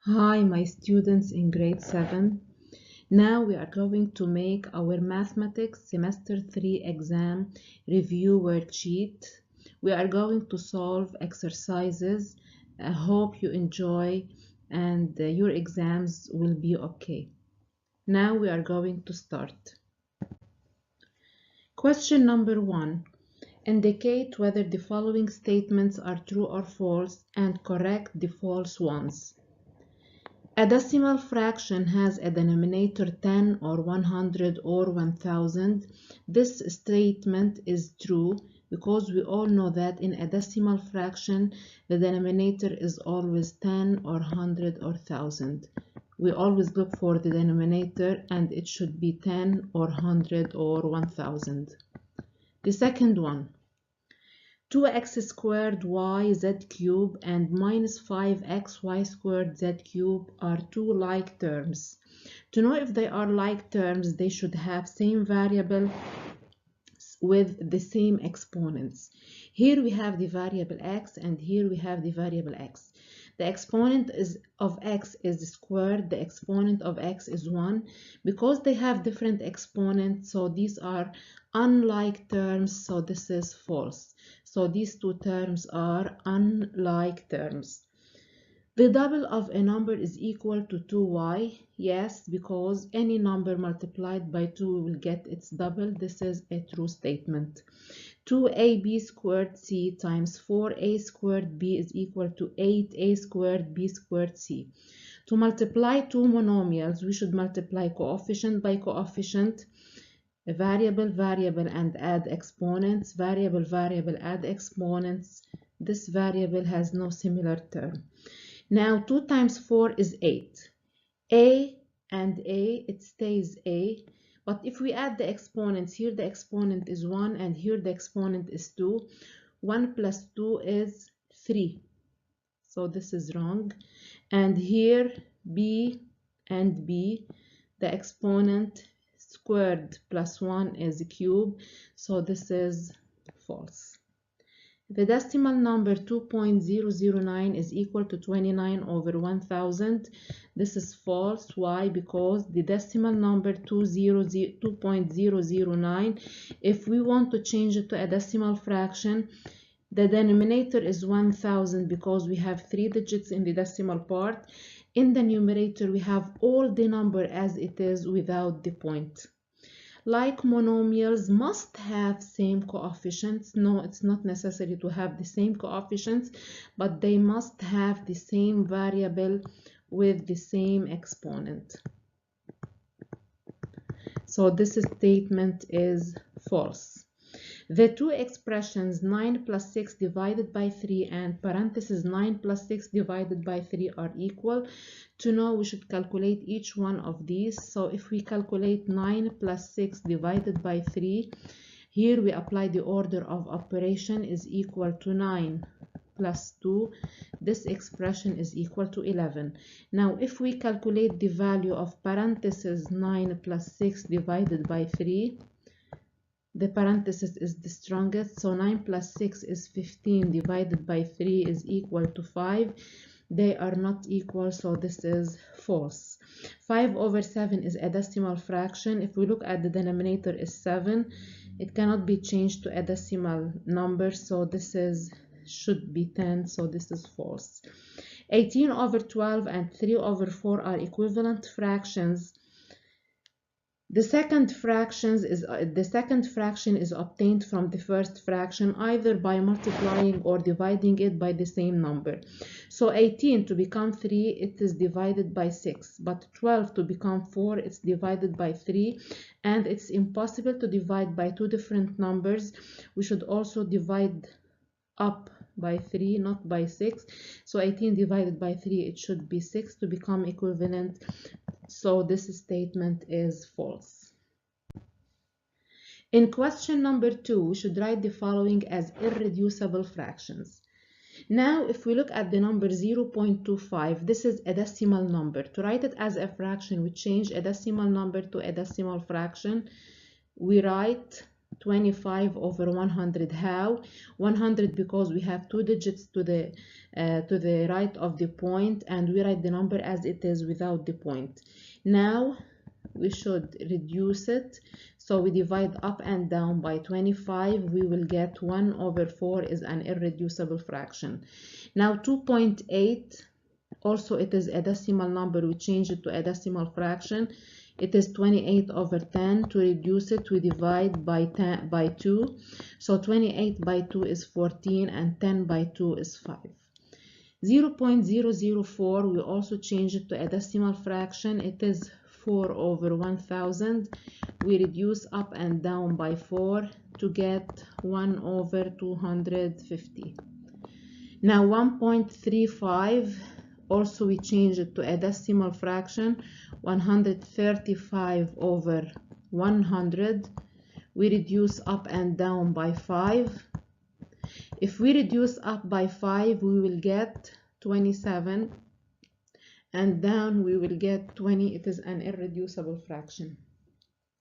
Hi, my students in grade 7. Now we are going to make our Mathematics Semester 3 exam review worksheet. We are going to solve exercises. I hope you enjoy and your exams will be okay. Now we are going to start. Question number 1. Indicate whether the following statements are true or false and correct the false ones. A decimal fraction has a denominator 10 or 100 or 1000. This statement is true because we all know that in a decimal fraction the denominator is always 10 or 100 or 1000. We always look for the denominator and it should be 10 or 100 or 1000. The second one. 2x squared y z cube and minus 5x y squared z cube are two like terms. To know if they are like terms, they should have same variable with the same exponents. Here we have the variable x and here we have the variable x. The exponent of x is squared, the exponent of x is 1. Because they have different exponents, so these are unlike terms, so this is false. So these two terms are unlike terms. The double of a number is equal to 2y. Yes, because any number multiplied by 2 will get its double. This is a true statement. 2ab squared c times 4a squared b is equal to 8a squared b squared c. To multiply two monomials, we should multiply coefficient by coefficient, variable, and add exponents, variable, add exponents. This variable has no similar term. Now 2 times 4 is 8. A and A, it stays A. But if we add the exponents, here the exponent is 1 and here the exponent is 2. 1 plus 2 is 3. So this is wrong. And here B and B, the exponent squared plus 1 is a cube. So this is false. The decimal number 2.009 is equal to 29 over 1000. This is false. Why? Because the decimal number 2.009, if we want to change it to a decimal fraction, the denominator is 1000 because we have 3 digits in the decimal part. In the numerator, we have all the number as it is without the point. Like monomials must have same coefficients. No, it's not necessary to have the same coefficients, but they must have the same variable with the same exponent. So this statement is false. The two expressions 9 plus 6 divided by 3 and parenthesis 9 plus 6 divided by 3 are equal. To know, we should calculate each one of these. So if we calculate 9 plus 6 divided by 3, here we apply the order of operation is equal to 9 plus 2. This expression is equal to 11. Now if we calculate the value of parenthesis 9 plus 6 divided by 3, the parenthesis is the strongest, so 9 plus 6 is 15 divided by 3 is equal to 5. They are not equal, so this is false. 5 over 7 is a decimal fraction. If we look at the denominator is 7, it cannot be changed to a decimal number, so this should be 10, so this is false. 18 over 12 and 3 over 4 are equivalent fractions. The second fraction is obtained from the first fraction either by multiplying or dividing it by the same number. So 18 to become 3, it is divided by 6, but 12 to become 4, it's divided by 3, and it's impossible to divide by two different numbers. We should also divide up by 3, not by 6. So 18 divided by 3, it should be 6 to become equivalent. So this statement is false. In question number 2, we should write the following as irreducible fractions. Now, if we look at the number 0.25, this is a decimal number. To write it as a fraction, we change a decimal number to a decimal fraction. We write 25 over 100. How? 100 because we have two digits to the right of the point, and we write the number as it is without the point. Now we should reduce it, so we divide up and down by 25. We will get 1 over 4 is an irreducible fraction. Now 2.8, also it is a decimal number. We change it to a decimal fraction. It is 28 over 10. To reduce it, we divide by 2. So 28 by 2 is 14, and 10 by 2 is 5. 0.004, we also change it to a decimal fraction. It is 4 over 1000. We reduce up and down by 4 to get 1 over 250. Now 1.35, also we change it to a decimal fraction. 135 over 100. We reduce up and down by 5. If we reduce up by 5, we will get 27, and down we will get 20. It is an irreducible fraction.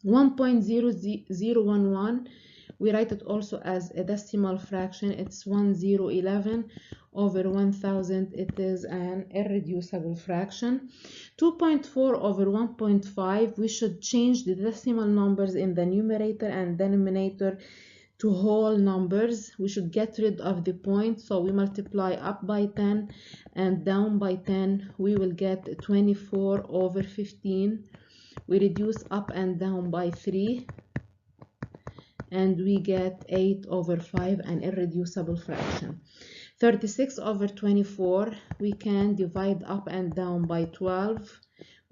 1.0011, we write it also as a decimal fraction. It's 1011 over 1000. It is an irreducible fraction. 2.4 over 1.5, we should change the decimal numbers in the numerator and denominator to whole numbers. We should get rid of the point, so we multiply up by 10 and down by 10. We will get 24 over 15. We reduce up and down by 3, and we get 8 over 5, an irreducible fraction. 36 over 24, we can divide up and down by 12.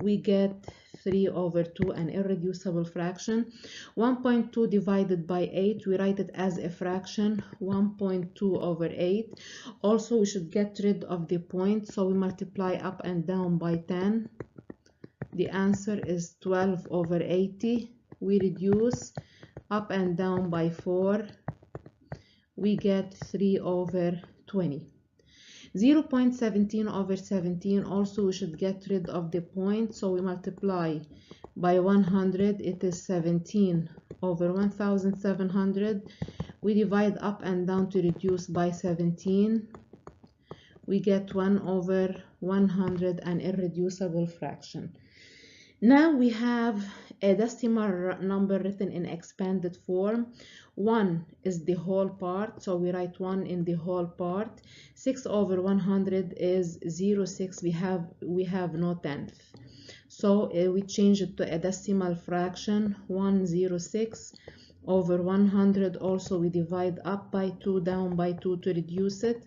We get 3 over 2, an irreducible fraction. 1.2 divided by 8, we write it as a fraction. 1.2 over 8. Also, we should get rid of the point, so we multiply up and down by 10. The answer is 12 over 80. We reduce up and down by 4. We get 3 over 20. 0.17 over 17, also we should get rid of the point, so we multiply by 100. It is 17 over 1700. We divide up and down to reduce by 17. We get 1 over 100, an irreducible fraction. Now we have a decimal number written in expanded form. 1 is the whole part, so we write 1 in the whole part. 6 over 100 is 0.6. We have no tenth, so we change it to a decimal fraction. 106 over 100. Also we divide up by 2, down by 2 to reduce it.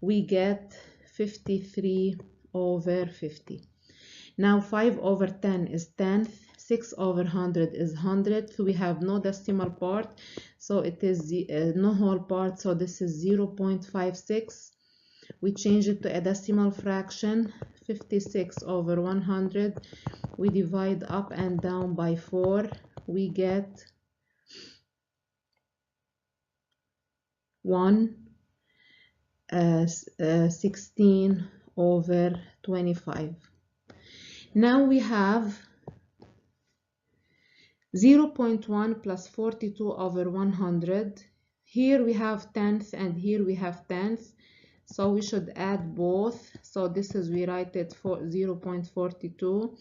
We get 53 over 50. Now 5 over 10 is tenth. 6 over 100 is hundredth. We have no decimal part, so it is no whole part, so this is 0.56. We change it to a decimal fraction. 56 over 100. We divide up and down by 4. We get 16 over 25. Now we have 0.1 plus 42 over 100. Here we have tenth and here we have tenth, so we should add both. So this is, we write it for 0.42.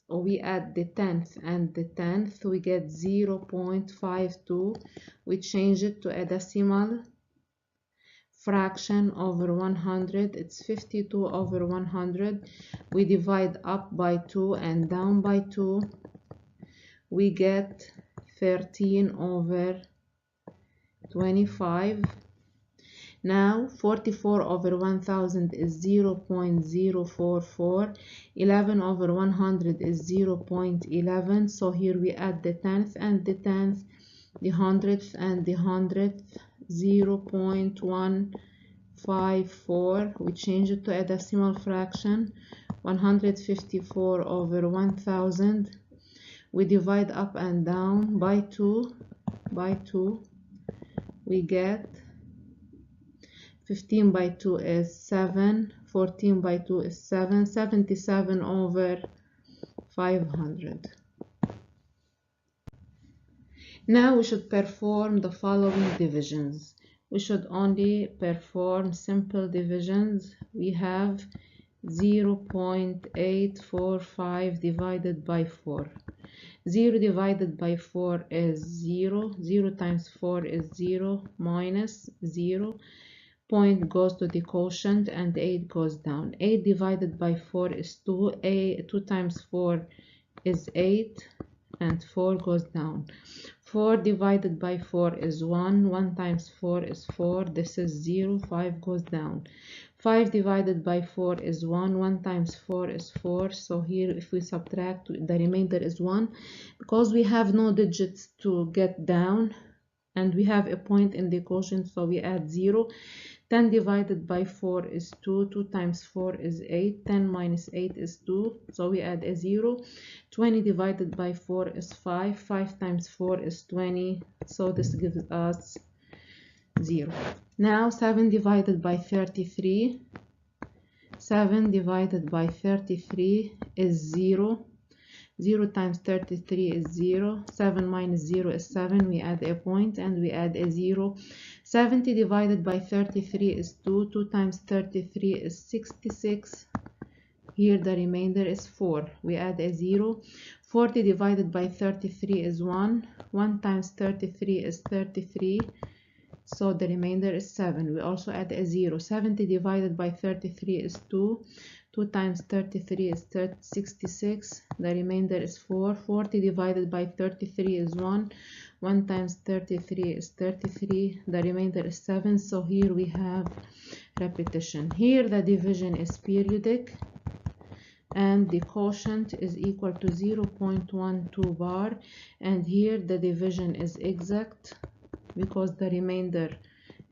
We add the tenth and the tenth. We get 0.52. We change it to a decimal fraction over 100. It's 52 over 100. We divide up by 2 and down by 2. We get 13 over 25. Now 44 over 1000 is 0.044. 11 over 100 is 0.11. So here we add the tenth and the tenth, the hundredth and the hundredth. 0.154. We change it to a decimal fraction. 154 over 1000. We divide up and down by 2. We get 15 by 2 is 7. 14 by 2 is 7. 77 over 500. Now we should perform the following divisions. We should only perform simple divisions. We have 0.845 divided by 4. 0 divided by 4 is 0. 0 times 4 is 0 minus 0. Point goes to the quotient and 8 goes down. 8 divided by 4 is 2. 2 times 4 is 8 and 4 goes down. 4 divided by 4 is 1. 1 times 4 is 4. This is 0. 5 goes down. 5 divided by 4 is 1. 1 times 4 is 4. So here if we subtract, the remainder is 1. Because we have no digits to get down and we have a point in the quotient, so we add 0. 10 divided by 4 is 2. 2 times 4 is 8. 10 minus 8 is 2. So we add a 0. 20 divided by 4 is 5. 5 times 4 is 20. So this gives us 0. Now 7 divided by 33. 7 divided by 33 is 0. 0 times 33 is 0. 7 minus 0 is 7. We add a point and we add a 0. 70 divided by 33 is 2. 2 times 33 is 66. Here the remainder is 4. We add a 0. 40 divided by 33 is 1. 1 times 33 is 33. So the remainder is 7. We also add a 0. 70 divided by 33 is 2. 2 times 33 is 66. The remainder is 4. 40 divided by 33 is 1. 1 times 33 is 33. The remainder is 7. So here we have repetition. Here the division is periodic and the quotient is equal to 0.12 bar. And here the division is exact because the remainder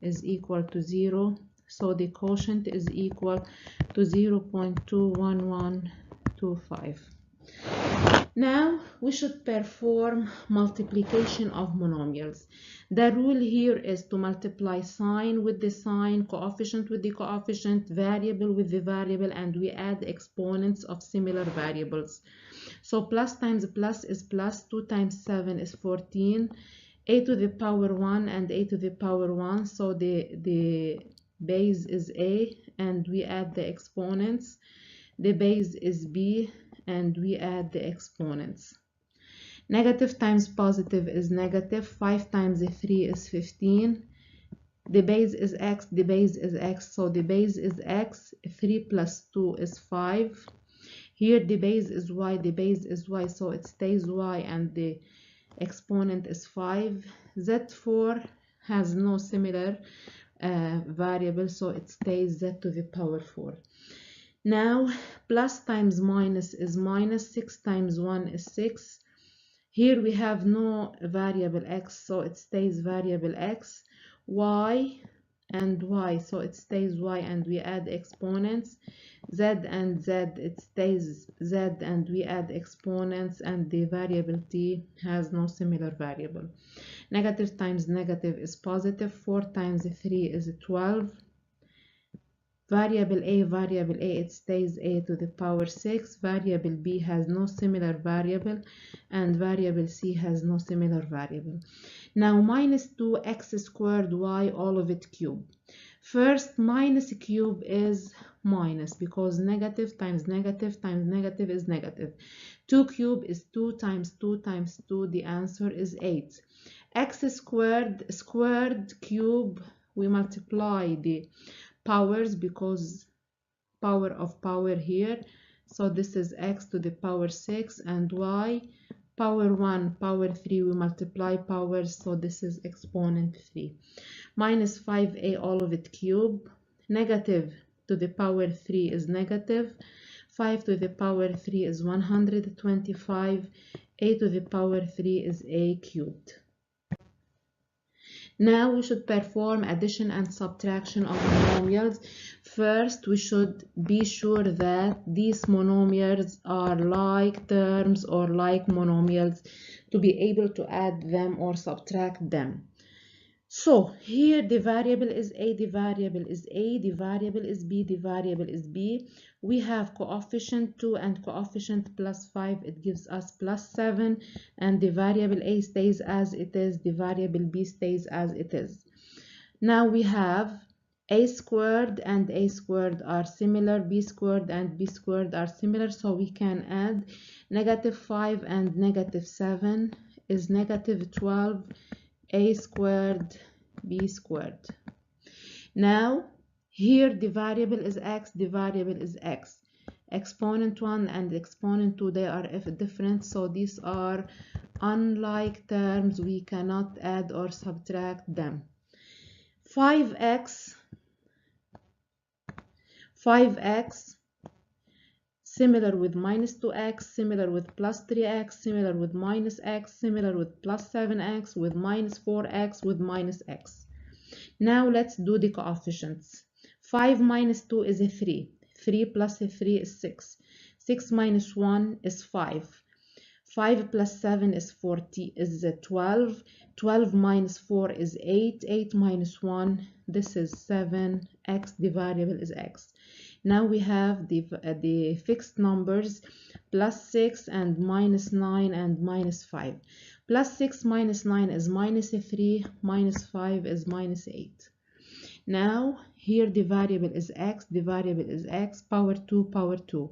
is equal to 0. So the quotient is equal to 0.21125. Now we should perform multiplication of monomials. The rule here is to multiply sign with the sign, coefficient with the coefficient, variable with the variable, and we add exponents of similar variables. So plus times plus is plus. 2 times 7 is 14. A to the power 1 and a to the power 1. So the base is a and we add the exponents. The base is b and we add the exponents. Negative times positive is negative. 5 times 3 is 15. The base is x, the base is x, so the base is x. 3 plus 2 is 5. Here the base is y, the base is y, so it stays y and the exponent is 5. Z4 has no similar variable, so it stays z to the power 4. Now plus times minus is minus. 6 times 1 is 6. Here we have no variable x, so it stays variable x. Y and y, so it stays y and we add exponents. Z and z, it stays z and we add exponents, and the variable t has no similar variable. Negative times negative is positive. 4 times 3 is 12. Variable a, it stays a to the power 6. Variable b has no similar variable, and variable c has no similar variable. Now minus 2x squared y, all of it cube. First, minus cube is minus because negative times negative times negative is negative. 2 cube is 2 times 2 times 2. The answer is 8. X squared, squared, cube, we multiply the powers because power of power here. So this is x to the power 6, and y power 1, power 3, we multiply powers, so this is exponent 3. Minus 5a, all of it cube. Negative to the power 3 is negative. 5 to the power 3 is 125. A to the power 3 is a cubed. Now we should perform addition and subtraction of monomials. First, we should be sure that these monomials are like terms or like monomials to be able to add them or subtract them. So here the variable is a, the variable is a, the variable is b, the variable is b. We have coefficient 2 and coefficient plus 5. It gives us plus 7, and the variable a stays as it is, the variable b stays as it is. Now we have a squared and a squared are similar, b squared and b squared are similar, so we can add negative 5 and negative 7 is negative 12 a squared b squared. Now here the variable is x, the variable is x. Exponent 1 and exponent 2, they are different, so these are unlike terms, we cannot add or subtract them. 5x similar with minus 2x, similar with plus 3x, similar with minus x, similar with plus 7x, with minus 4x, with minus x. Now let's do the coefficients. 5 minus 2 is a 3. 3 plus a 3 is 6. 6 minus 1 is 5. 5 plus 7 is 12. 12 minus 4 is 8. 8 minus 1, this is 7. X, the variable is x. Now we have the fixed numbers, plus 6 and minus 9 and minus 5. Plus 6 minus 9 is minus 3, minus 5 is minus 8. Now here the variable is x, the variable is x, power 2, power 2.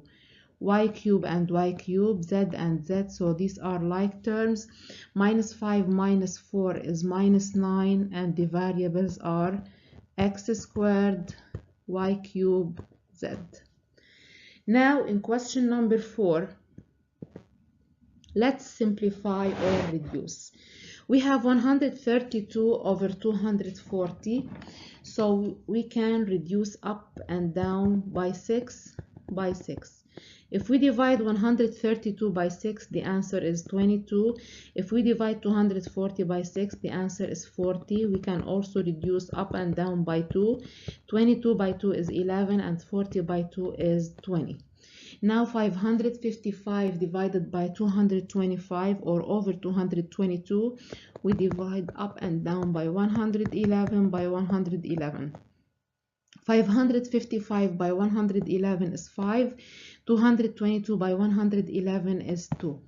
Y cube and y cube, z and z, so these are like terms. Minus 5 minus 4 is minus 9, and the variables are x squared, y cube, z. Now in question number 4, let's simplify or reduce. We have 132 over 240, so we can reduce up and down by 6 by 6. If we divide 132 by 6, the answer is 22. If we divide 240 by 6, the answer is 40. We can also reduce up and down by 2. 22 by 2 is 11, and 40 by 2 is 20. Now 555 divided by 225 or over 222, we divide up and down by 111 by 111. 555 by 111 is 5. 222 by 111 is 2.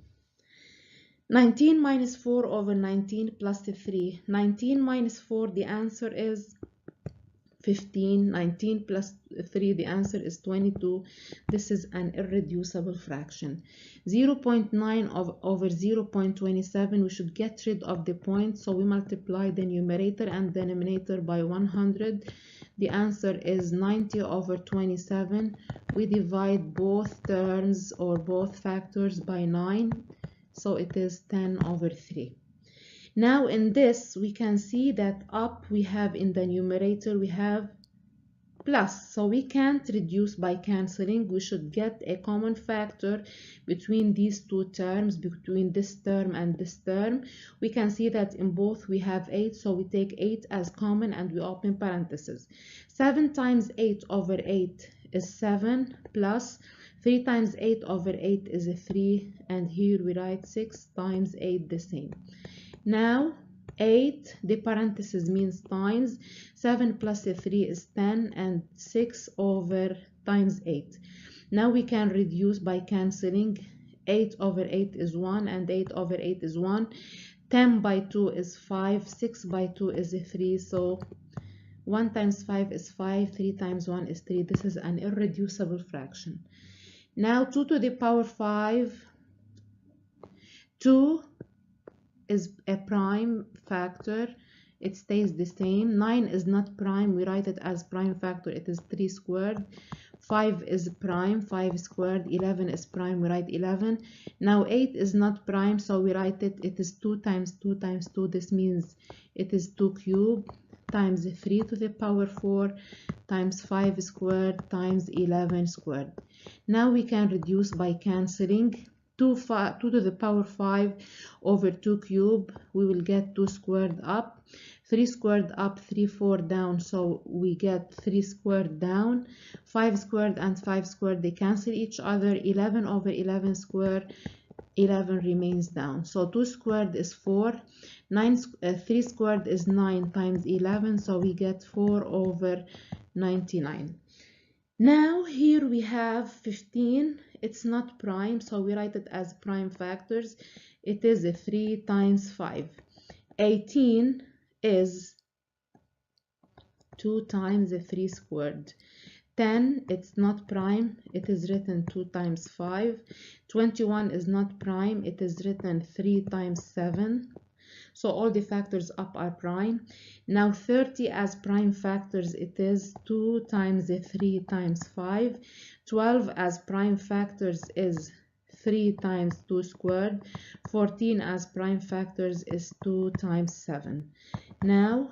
19 minus 4 over 19 plus 3. 19 minus 4, the answer is 15. 19 plus 3, the answer is 22. This is an irreducible fraction. 0.9 over 0.27, we should get rid of the point, so we multiply the numerator and denominator by 100. The answer is 90 over 27. We divide both terms or both factors by 9, so it is 10 over 3. Now in this, we can see that up we have in the numerator, we have plus, so we can't reduce by cancelling. We should get a common factor between these two terms, between this term and this term. We can see that in both we have 8, so we take 8 as common and we open parentheses. 7 times 8 over 8 is 7, plus 3 times 8 over 8 is a 3, and here we write 6 times 8 the same. Now 8, the parenthesis means times. 7 plus a 3 is 10, and 6 over times 8. Now we can reduce by cancelling. 8 over 8 is 1, and 8 over 8 is 1. 10 by 2 is 5. 6 by 2 is a 3, so 1 times 5 is 5. 3 times 1 is 3. This is an irreducible fraction. Now 2 to the power 5. 2 is a prime factor, it stays the same. 9 is not prime, we write it as prime factor, it is 3 squared. 5 is prime, 5 squared. 11 is prime, we write 11. Now 8 is not prime, so we write it is 2 times 2 times 2. This means it is 2 cubed times 3 to the power 4 times 5 squared times 11 squared. Now we can reduce by cancelling. 2 to the power 5 over 2 cubed, we will get 2 squared up. 3 squared up, 3 4 down, so we get 3 squared down. 5 squared and 5 squared, they cancel each other. 11 over 11 squared 11 remains down. So 2 squared is 4. 3 squared is 9 times 11. So we get 4 over 99. Now here we have 15. It's not prime, so we write it as prime factors. It is 3 times 5. 18 is 2 times 3 squared. 10, it's not prime, it is written 2 times 5. 21 is not prime, it is written 3 times 7. So all the factors up are prime. Now 30 as prime factors, it is 2 times 3 times 5. 12 as prime factors is 3 times 2 squared. 14 as prime factors is 2 times 7. Now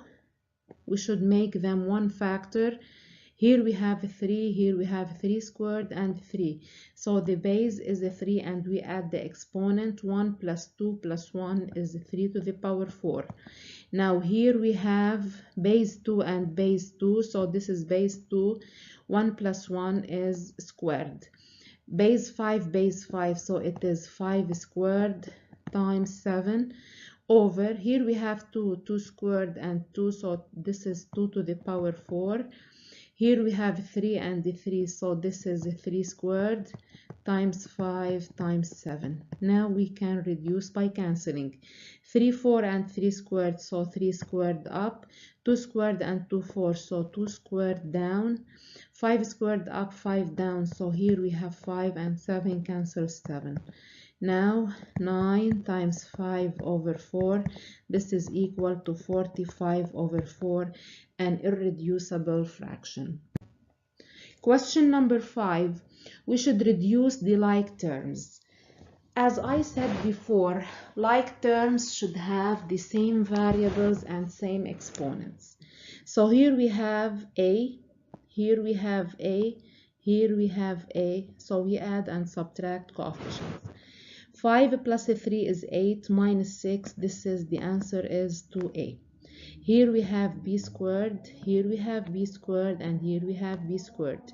we should make them one factor. Here we have 3, here we have 3 squared and 3. So the base is 3 and we add the exponent. 1 plus 2 plus 1 is 3 to the power 4. Now here we have base 2 and base 2. So this is base 2. 1 plus 1 is squared. Base 5, base 5. So it is 5 squared times 7 over. Here we have 2 squared and 2. So this is 2 to the power 4. Here we have 3 and 3, so this is 3 squared times 5 times 7. Now we can reduce by cancelling. 3, 4 and 3 squared, so 3 squared up. 2 squared and 2, 4, so 2 squared down. 5 squared up, 5 down, so here we have 5 and 7 cancel 7. Now 9 times 5 over 4, this is equal to 45 over 4, an irreducible fraction. Question number 5, we should reduce the like terms. As I said before, like terms should have the same variables and same exponents. So here we have A, here we have A, here we have A, so we add and subtract coefficients. 5 plus 3 is 8 minus 6. This is the answer is 2a. Here we have b squared, here we have b squared, and here we have b squared.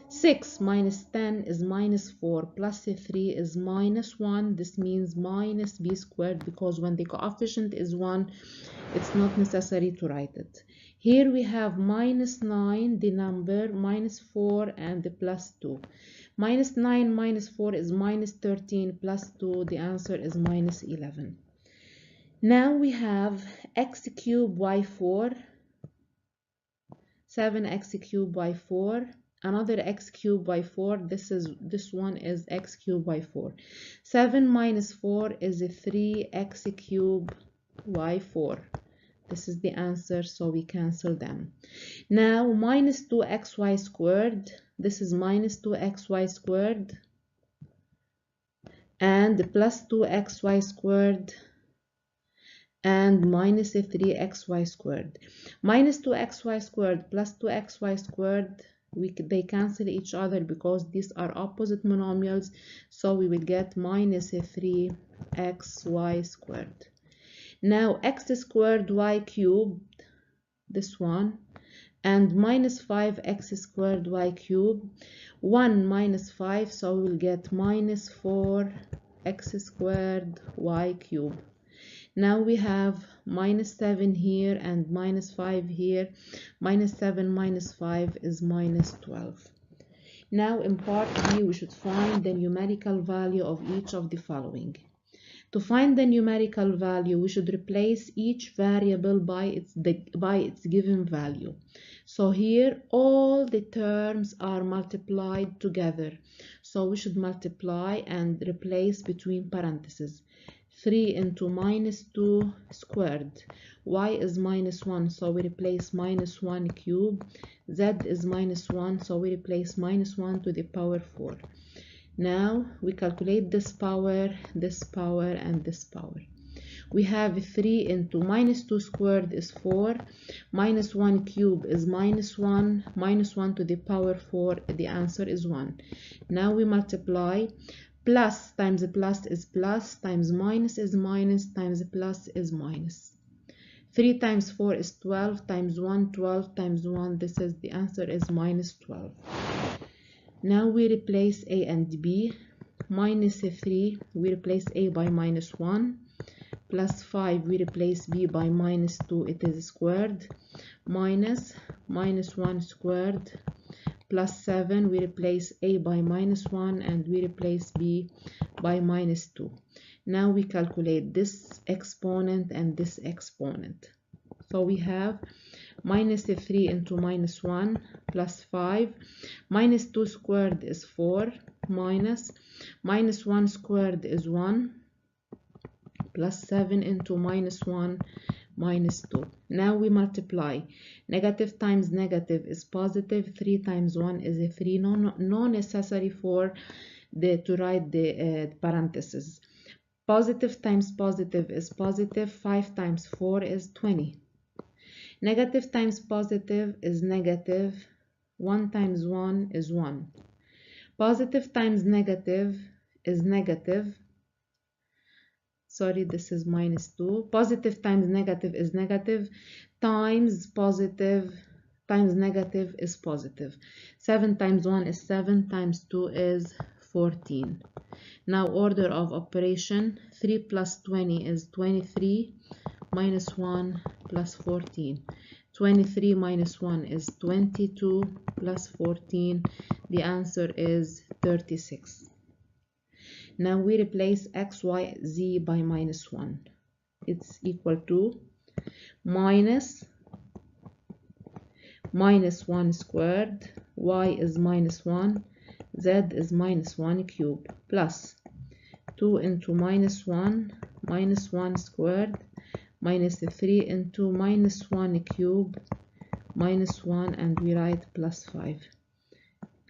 6 minus 10 is minus 4 plus 3 is minus 1. This means minus b squared because when the coefficient is 1, it's not necessary to write it. Here we have minus 9, the number, minus 4 and the plus 2. Minus 9 minus 4 is minus 13 plus 2. The answer is minus 11. Now we have x cubed y 4, 7x cubed y 4, another x cubed by 4. This one is x cubed by 4. 7 minus 4 is 3x cubed y 4. This is the answer, so we cancel them. Now minus 2xy squared. This is minus 2xy squared and plus 2xy squared and minus 3xy squared. Minus 2xy squared plus 2xy squared, they cancel each other because these are opposite monomials, so we will get minus 3xy squared. Now x squared y cubed, this one, and minus 5x squared y cubed. 1 minus 5, so we will get minus 4x squared y cubed. Now we have minus 7 here and minus 5 here. Minus 7 minus 5 is minus 12. Now in part B, we should find the numerical value of each of the following. To find the numerical value, we should replace each variable by its given value. So here, all the terms are multiplied together. So we should multiply and replace between parentheses. 3 into minus 2 squared. Y is minus 1, so we replace minus 1 cubed. Z is minus 1, so we replace minus 1 to the power 4. Now we calculate this power, and this power. We have 3 into minus 2 squared is 4, minus 1 cubed is minus 1, minus 1 to the power 4, the answer is 1. Now we multiply. Plus times plus is plus, times minus is minus, times plus is minus. 3 times 4 is 12, times 1, 12, times 1, this is the answer is minus 12. Now we replace A and B. minus 3, we replace a by minus 1, plus 5, we replace b by minus 2, it is squared, minus 1 squared, plus 7, we replace a by minus 1 and we replace b by minus 2. Now we calculate this exponent and this exponent. So we have minus 3 into minus 1 plus 5, minus 2 squared is 4, minus 1 squared is 1, plus 7 into minus 1 minus 2. Now we multiply. Negative times negative is positive. 3 times 1 is a 3. No necessary for to write the parentheses. Positive times positive is positive. 5 times 4 is 20. Negative times positive is negative. 1 times 1 is 1. Positive times negative is negative. Sorry, this is minus 2. Positive times negative is negative, times positive times negative is positive. 7 times 1 is 7, times 2 is 14. Now order of operation, 3 plus 20 is 23, minus 1 plus 14. 23 minus 1 is 22, plus 14. The answer is 36. Now we replace x, y, z by minus 1. It's equal to minus 1 squared, y is minus 1, z is minus 1 cubed, plus 2 into minus 1 squared, minus 3 into minus 1 cubed, minus 1, and we write plus 5.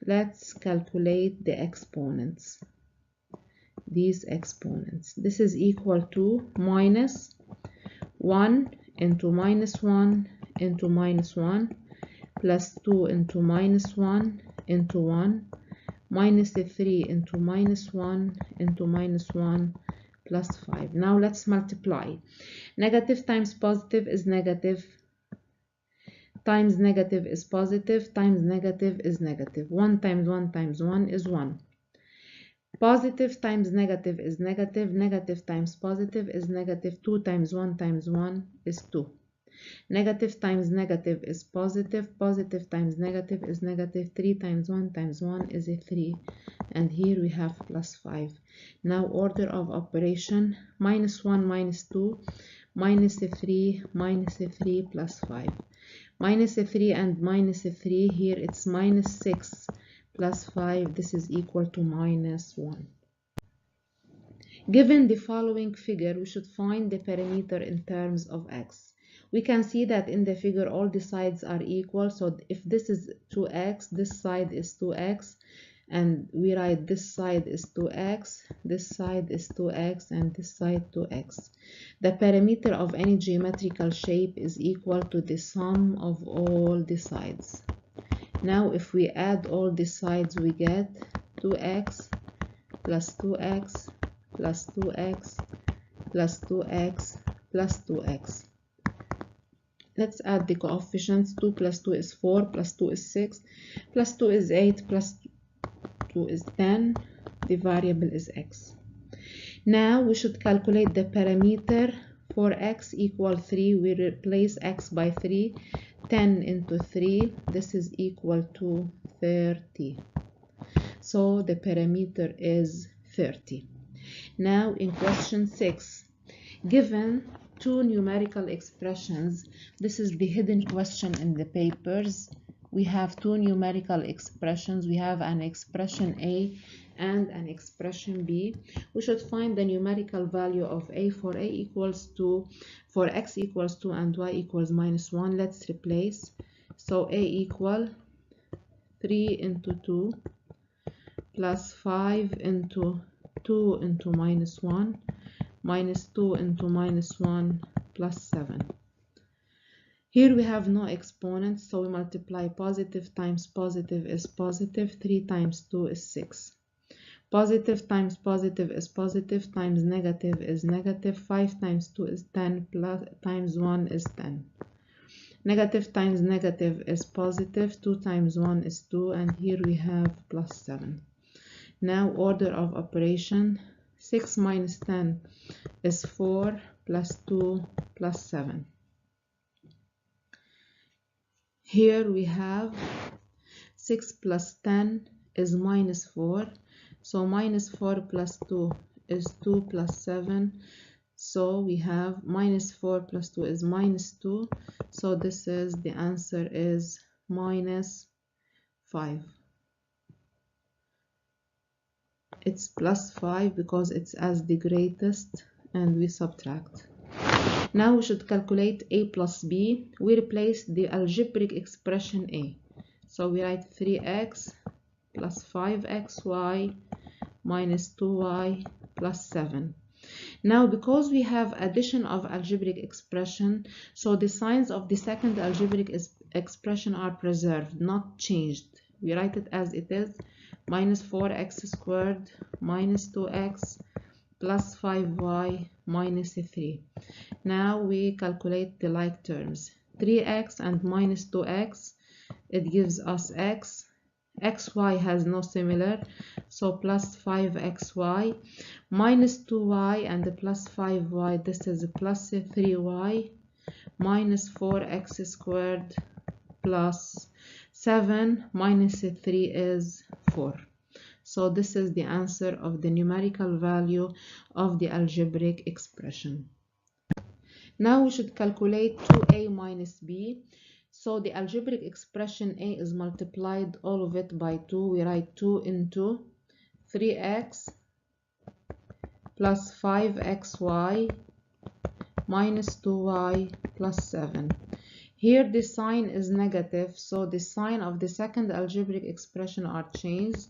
Let's calculate the exponents. These exponents. This is equal to minus 1 into minus 1 into minus 1 plus 2 into minus 1 into 1 minus 3 into minus 1 into minus 1 plus 5. Now let's multiply. Negative times positive is negative, times negative is positive, times negative is negative. 1 times 1 times 1 is 1. Positive times negative is negative, negative times positive is negative, 2 times 1 is 2. Negative times negative is positive, positive times negative is negative, 3 times 1 is a 3, and here we have plus 5. Now order of operation, minus 1 minus 2, minus 3 plus 5. Minus 3 and minus 3, here it's minus 6 plus 5, this is equal to minus 1. Given the following figure, we should find the perimeter in terms of x. We can see that in the figure all the sides are equal, so if this is 2x, this side is 2x, and we write this side is 2x, this side is 2x, and this side 2x. The perimeter of any geometrical shape is equal to the sum of all the sides. Now if we add all the sides, we get 2x plus 2x plus 2x plus 2x plus 2x. Let's add the coefficients. 2 plus 2 is 4, plus 2 is 6, plus 2 is 8, plus 2 is 10. The variable is x. Now we should calculate the perimeter. For x equal 3, we replace x by 3. 10 into 3, this is equal to 30. So the perimeter is 30. Now in question 6, given two numerical expressions, this is the hidden question in the papers. We have two numerical expressions. We have an expression a and an expression b. We should find the numerical value of a for x equals 2 and y equals minus 1. Let's replace. So a equal 3 into 2 plus 5 into 2 into minus 1 minus 2 into minus 1 plus 7. Here we have no exponents, so we multiply. Positive times positive is positive. 3 times 2 is 6. Positive times positive is positive, times negative is negative. 5 times 2 is 10, plus times 1 is 10. Negative times negative is positive. 2 times 1 is 2, and here we have plus 7. Now order of operation, 6 minus 10 is 4 plus 2 plus 7. Here we have 6 plus 10 is minus 4. So minus 4 plus 2 is 2 plus 7. So we have minus 4 plus 2 is minus 2. So this is, the answer is minus 5. It's plus 5 because it's as the greatest, and we subtract. Now we should calculate a plus b. We replace the algebraic expression a. So we write 3x plus 5xy minus 2y plus 7. Now because we have addition of algebraic expression, so the signs of the second algebraic expression are preserved, not changed. We write it as it is, minus 4x squared minus 2x plus 5y minus 3. Now we calculate the like terms. 3x and minus 2x, it gives us x. xy has no similar, so plus 5xy minus 2y and the plus 5y, this is plus 3y minus 4x squared plus 7 minus 3 is 4. So this is the answer of the numerical value of the algebraic expression. Now we should calculate 2a minus b. So the algebraic expression a is multiplied all of it by 2. We write 2 into 3x plus 5xy minus 2y plus 7. Here the sign is negative, so the sign of the second algebraic expression are changed.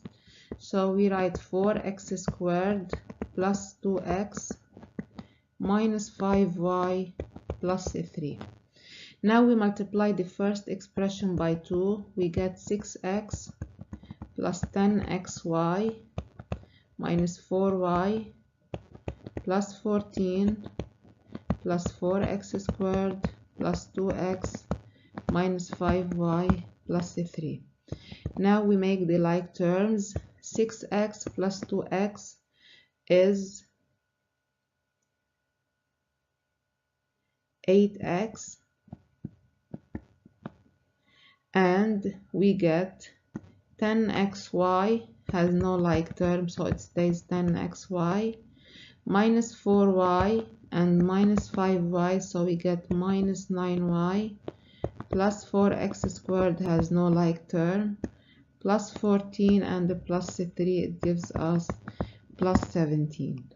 So we write 4x squared plus 2x minus 5y plus 3. Now we multiply the first expression by 2. We get 6x plus 10xy minus 4y plus 14 plus 4x squared plus 2x minus 5y plus 3. Now we make the like terms. 6x plus 2x is 8x, and we get 10xy has no like term, so it stays 10xy minus 4y and minus 5y, so we get minus 9y plus 4x squared has no like term plus 14 and the plus 3, it gives us plus 17.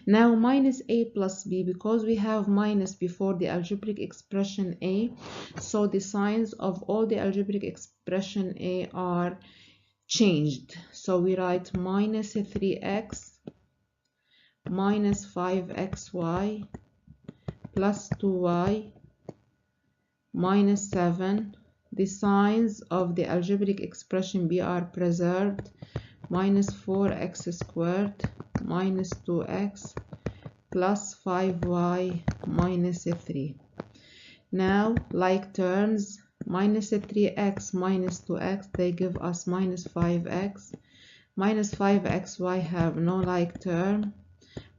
Now minus a plus b, because we have minus before the algebraic expression a, so the signs of all the algebraic expression a are changed. So we write minus 3x minus 5xy plus 2y minus 7. The signs of the algebraic expression b are preserved. Minus 4x squared minus 2x plus 5y minus 3. Now like terms, minus 3x minus 2x, they give us minus 5x. Minus 5xy have no like term.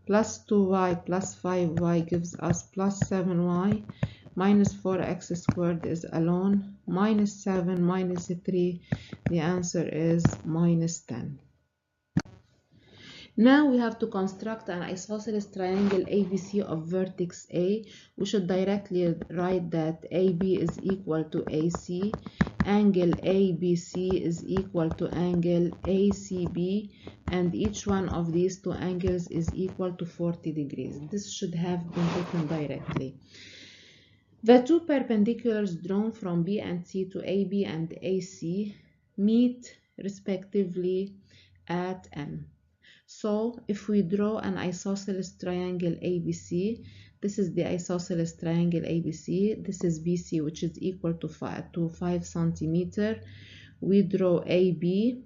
Plus 2y plus 5y gives us plus 7y. Minus 4x squared is alone. Minus 7 minus 3, the answer is minus 10. Now we have to construct an isosceles triangle ABC of vertex A. We should directly write that AB is equal to AC. Angle ABC is equal to angle ACB, and each one of these two angles is equal to 40 degrees. This should have been written directly. The two perpendiculars drawn from B and C to AB and AC meet respectively at M. So if we draw an isosceles triangle ABC, this is the isosceles triangle ABC, this is BC, which is equal to 5 centimeter. We draw AB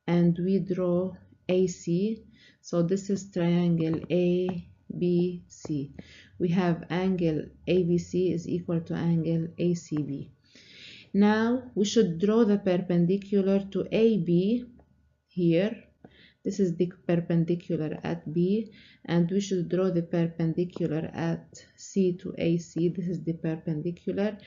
and we draw AC. So this is triangle ABC. We have angle ABC is equal to angle ACB. Now we should draw the perpendicular to AB here. This is the perpendicular at B, and we should draw the perpendicular at C to AC. This is the perpendicular.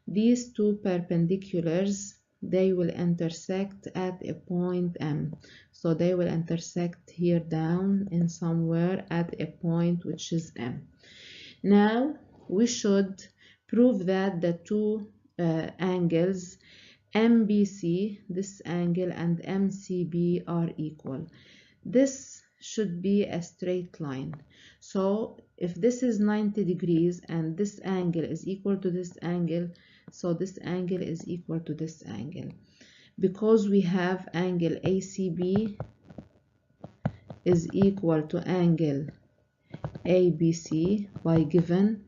These two perpendiculars, they will intersect at a point M. So they will intersect here down in somewhere at a point which is M. Now we should prove that the two angles MBC, this angle, and MCB are equal. This should be a straight line. So if this is 90 degrees and this angle is equal to this angle, so this angle is equal to this angle. Because we have angle ACB is equal to angle ABC by given,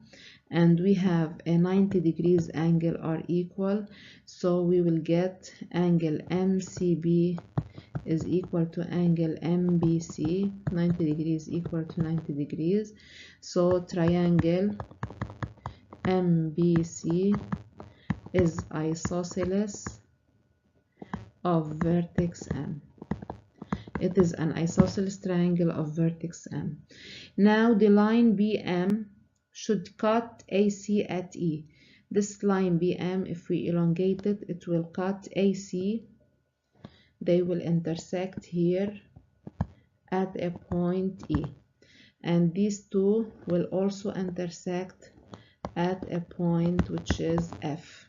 and we have a 90 degrees angle are equal, so we will get angle MCB is equal to angle MBC. 90 degrees equal to 90 degrees, so triangle MBC is isosceles of vertex M. It is an isosceles triangle of vertex M. Now the line BM should cut AC at E. This line BM, if we elongate it, it will cut AC. They will intersect here at a point E. And these two will also intersect at a point which is F.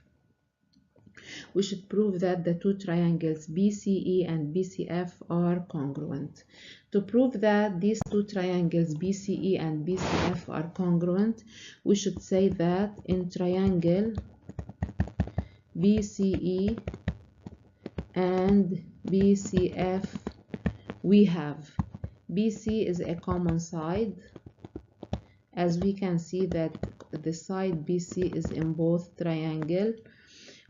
We should prove that the two triangles BCE and BCF are congruent. To prove that these two triangles BCE and BCF are congruent, we should say that in triangle BCE and BCF, we have BC is a common side, as we can see that the side BC is in both triangle.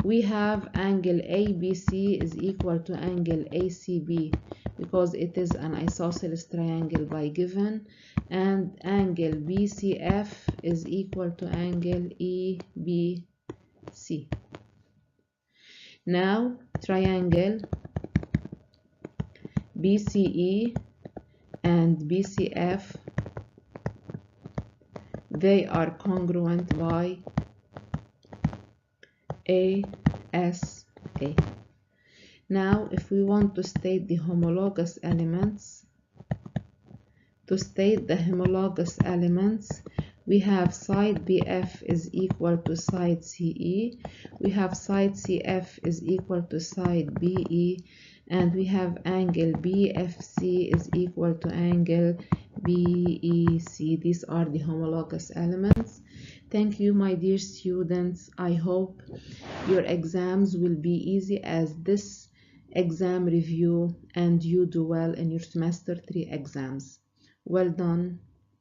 We have angle ABC is equal to angle ACB because it is an isosceles triangle by given, and angle BCF is equal to angle EBC. Now triangle BCE and BCF, they are congruent by ASA. Now if we want to state the homologous elements, we have side BF is equal to side CE, we have side CF is equal to side BE, and we have angle BFC is equal to angle BEC. These are the homologous elements. Thank you, my dear students. I hope your exams will be easy as this exam review and you do well in your semester 3 exams. Well done.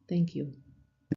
Thank you.